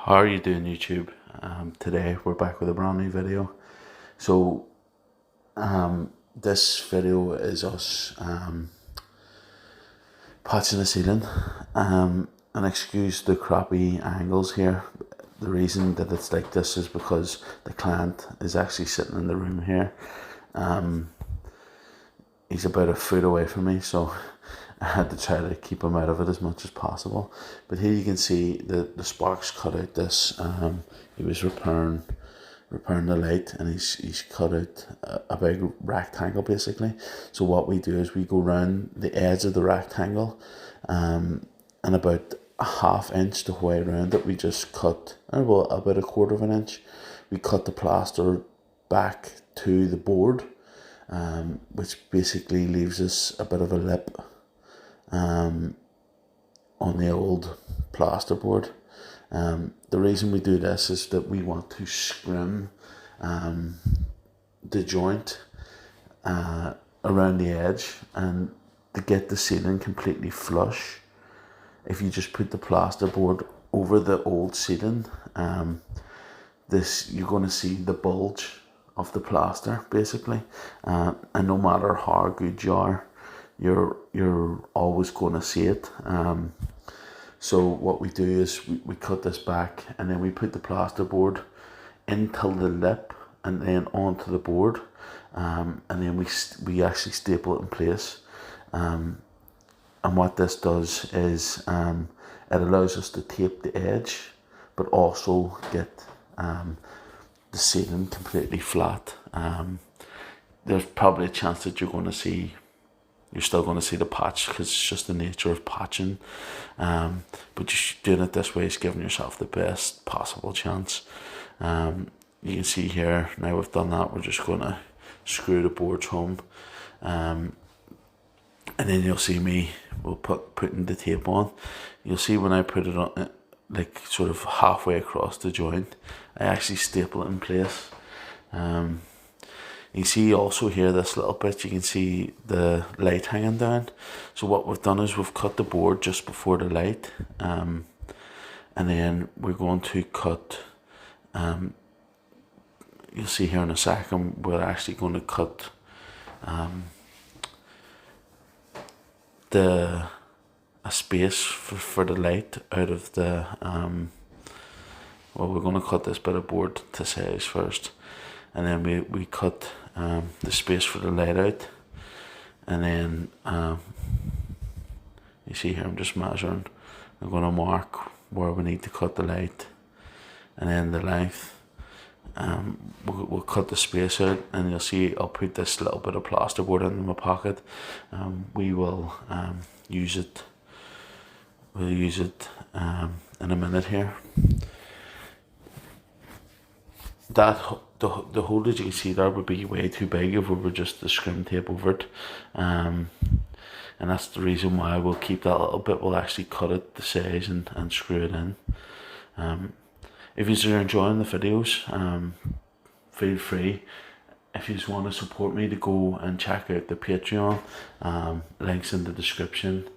How are you doing, YouTube? Today we're back with a brand new video. So this video is us patching the ceiling. And excuse the crappy angles here. The reason that it's like this is because the client is actually sitting in the room here. He's about a foot away from me, so I had to try to keep him out of it as much as possible. But here you can see the sparks cut out this. He was repairing the light, and he's cut out a big rectangle basically. So what we do is we go round the edge of the rectangle, and about a half inch the way around it we just cut, well, about a quarter of an inch, we cut the plaster back to the board, which basically leaves us a bit of a lip on the old plasterboard. The reason we do this is that we want to scrim the joint around the edge, and to get the ceiling completely flush. If you just put the plasterboard over the old ceiling, you're going to see the bulge of the plaster basically, and no matter how good you are, you're always going to see it. So what we do is we cut this back, and then we put the plasterboard into the lip and then onto the board, and then we actually staple it in place. And what this does is it allows us to tape the edge, but also get the ceiling completely flat. There's probably a chance that you're still going to see the patch, because it's just the nature of patching. But just doing it this way is giving yourself the best possible chance. You can see here, now we've done that, we're just going to screw the boards home. And then you'll see me, putting the tape on. You'll see when I put it on, like sort of halfway across the joint, I actually staple it in place. You see also here, this little bit, you can see the light hanging down. So what we've done is we've cut the board just before the light, and then we're going to cut, you'll see here in a second, we're actually going to cut a space for the light out of the, well, we're going to cut this bit of board to size first, and then we cut the space for the light out, and then you see here I'm just measuring. I'm going to mark where we need to cut the light, and then the length. We'll cut the space out, and you'll see I'll put this little bit of plasterboard in my pocket. We will use it. We'll use it in a minute here. The hole that you can see there would be way too big if we were just to scrim tape over it, and that's the reason why we'll keep that little bit. We'll actually cut it the size and screw it in. If you're enjoying the videos, feel free, if you just want to support me, to go and check out the Patreon. Links in the description.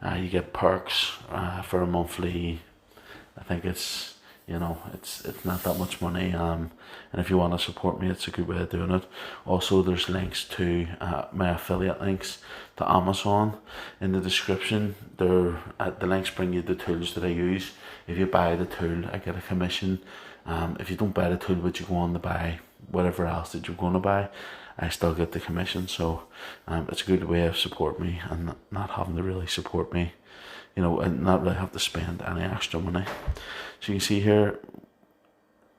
You get perks for a monthly. I think it's not that much money, and if you want to support me, it's a good way of doing it. Also, there's links to my affiliate links to Amazon in the description. The links bring you the tools that I use. If you buy the tool, I get a commission. If you don't buy the tool but you go on to buy whatever else that you're going to buy, I still get the commission. So it's a good way of supporting me and not having to really support me, and not really have to spend any extra money. So you can see here,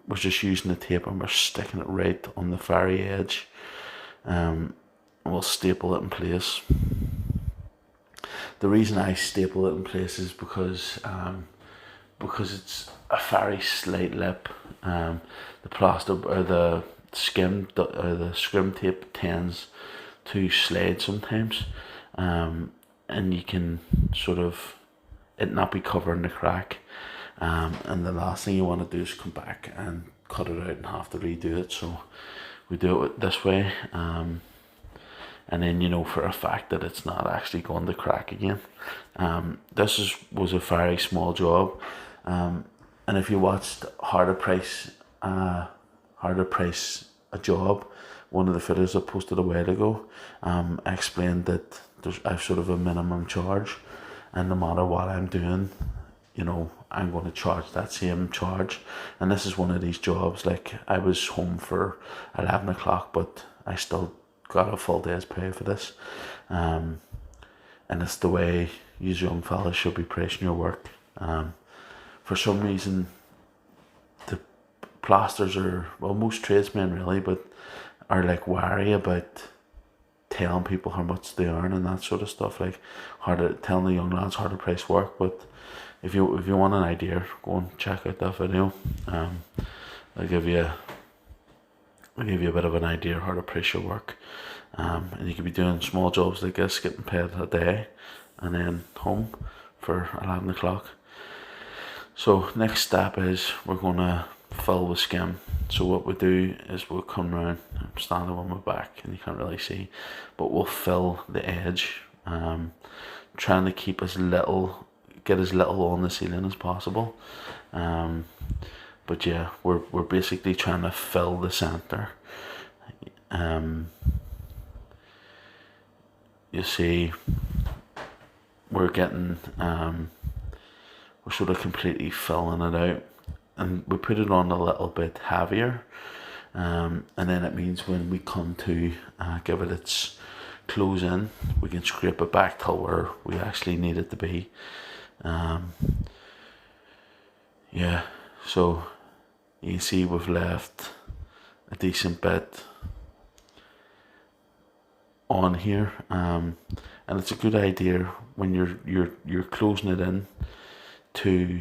we're just using the tape and we're sticking it right on the very edge. We'll staple it in place. The reason I staple it in place is because it's a very slight lip. The plaster or the scrim tape tends to slide sometimes, and you can sort of it not be covering the crack, and the last thing you want to do is come back and cut it out and have to redo it. So we do it this way, and then you know for a fact that it's not actually going to crack again. This was a very small job. And if you watched How to Price a Job, one of the fitters I posted a while ago, I explained that I've sort of a minimum charge, and no matter what I'm doing, I'm going to charge that same charge. And this is one of these jobs, like I was home for 11 o'clock, but I still got a full day's pay for this. And it's the way you young fellas should be pricing your work. For some reason, the plasters most tradesmen really, but are like wary about telling people how much they earn and that sort of stuff, like telling the young lads how to price work. But if you want an idea, go and check out that video. I'll give you a bit of an idea how to price your work. And you could be doing small jobs like this, getting paid a day, and then home for 11 o'clock. So next step is we're going to fill the skim. So what we do is we'll come round, I'm standing on my back and you can't really see, but we'll fill the edge, trying to get as little on the ceiling as possible. But yeah, we're basically trying to fill the center. You see, we're getting we're sort of completely filling it out, and we put it on a little bit heavier, and then it means when we come to give it its close in, we can scrape it back till where we actually need it to be. Yeah, so you can see we've left a decent bit on here, and it's a good idea when you're closing it in to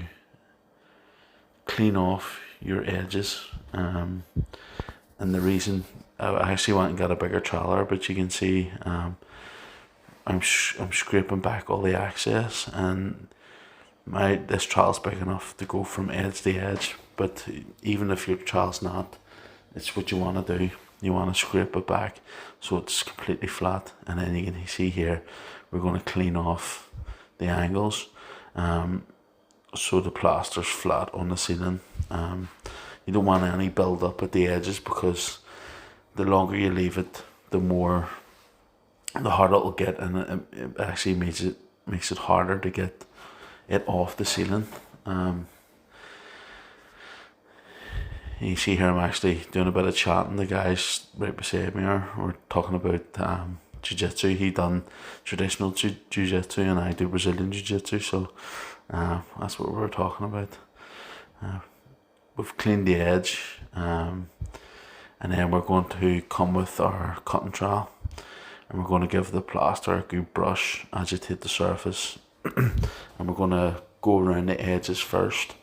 clean off your edges. And the reason I actually went and got a bigger trailer, but you can see I'm scraping back all the excess, and this trowel's big enough to go from edge to edge. But even if your trowel's not, it's what you want to do. You want to scrape it back so it's completely flat, and then you can see here we're going to clean off the angles, so the plaster's flat on the ceiling. You don't want any build up at the edges, because the longer you leave it, the harder it'll get, and it actually makes it harder to get it off the ceiling. You see here I'm actually doing a bit of chatting. The guys right beside me we're talking about jiu-jitsu. He done traditional jiu-jitsu and I do Brazilian jiu-jitsu, so that's what we were talking about. We've cleaned the edge, and then we're going to come with our cutting trowel, and we're going to give the plaster a good brush, agitate the surface, and we're going to go around the edges first,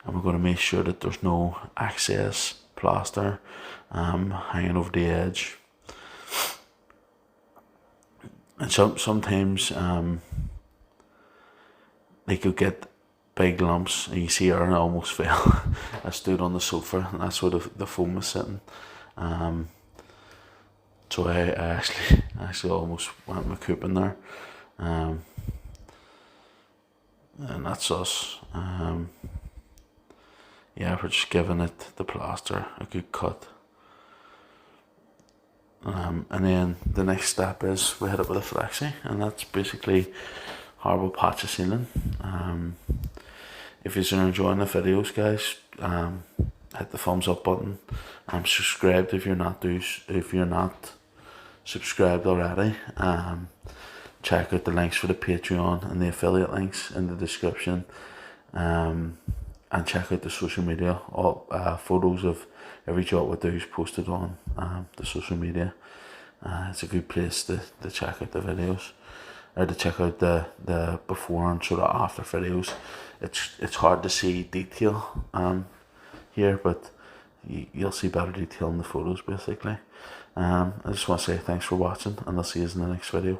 and we're going to make sure that there's no excess plaster hanging over the edge. And sometimes they could get big lumps, and you see her and I almost fell. I stood on the sofa, and that's where the foam was sitting. So I actually almost went my coop in there. And that's us. Yeah, we're just giving the plaster a good cut. And then the next step is we hit it with a flexi, and that's basically how we'll patch the ceiling. If you're enjoying the videos, guys, hit the thumbs up button. Subscribe if you're not subscribed already. Check out the links for the Patreon and the affiliate links in the description. And check out the social media. All photos of every job we do is posted on the social media. It's a good place to check out the videos, or to check out the before and sort of after videos. It's hard to see detail here, but you'll see better detail in the photos basically. I just want to say thanks for watching, and I'll see you in the next video.